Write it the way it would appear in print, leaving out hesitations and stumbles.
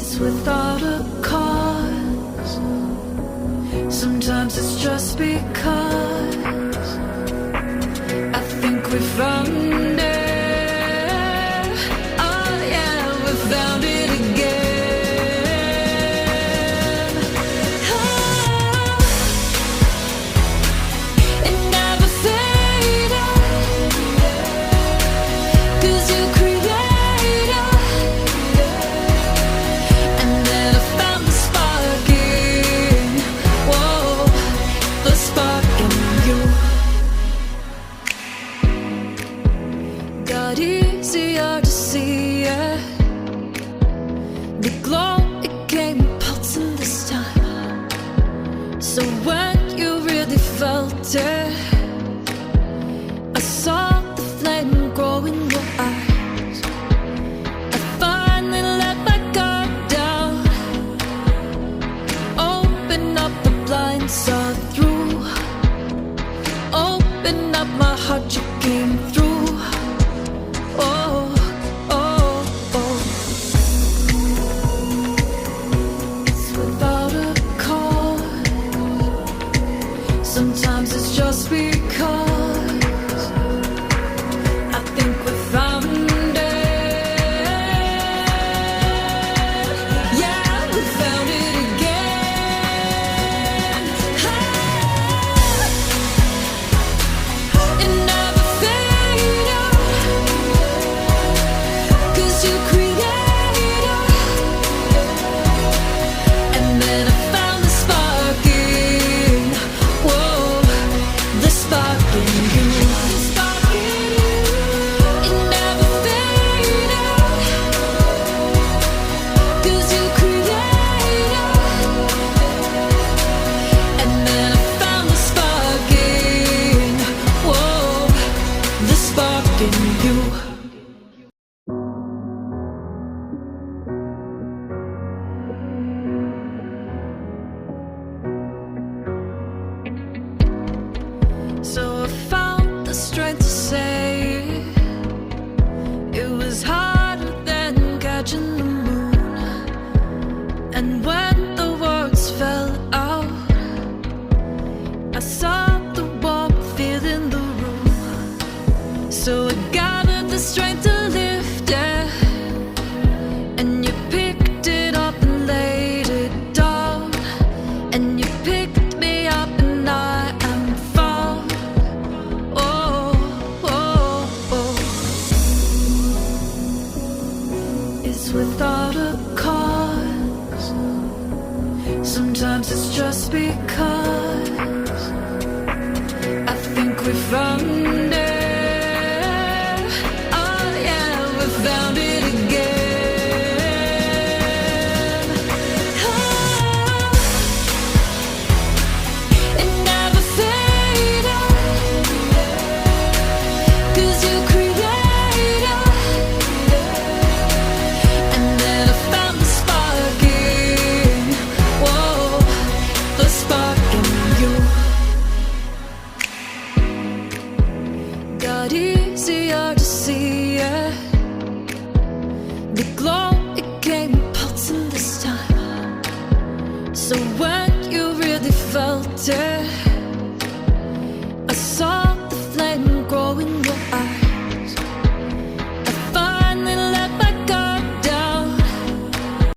It's without a cause. Sometimes it's just because I think we found it. Oh yeah, we found it again. Oh, it never faded, 'cause you created. And then I found the spark in, whoa, the spark in you. Got easier to see it. The glow, it came pulsing this time. So when you really felt it, I saw the flame grow in your eyes. I finally let my guard down, open up the blinds, saw through. Open up my heart, you came through. Oh, oh, oh. It's without a cause. Sometimes it's just because I think we found it. Yeah, we found it again. It never faded, 'cause you created. And then I found the spark in, whoa, the spark in you. It never faded, 'cause you created. And then I found the spark in, whoa, the spark in you. So I found the strength to say it was harder than catching the moon. And when the words fell out, I saw the warmth filling the room. So I gathered the strength to lift it, and you picked it up and laid it down. And you picked me up and I am found. Oh, oh, oh. It's without a cause. Sometimes it's just because I think we found it. Oh yeah, we found it again. Oh, it never faded, 'cause you created. And then I found the spark in, whoa, the spark in you. Got easier to see it. The glow, it came pulsing this time. So when you really felt it, I saw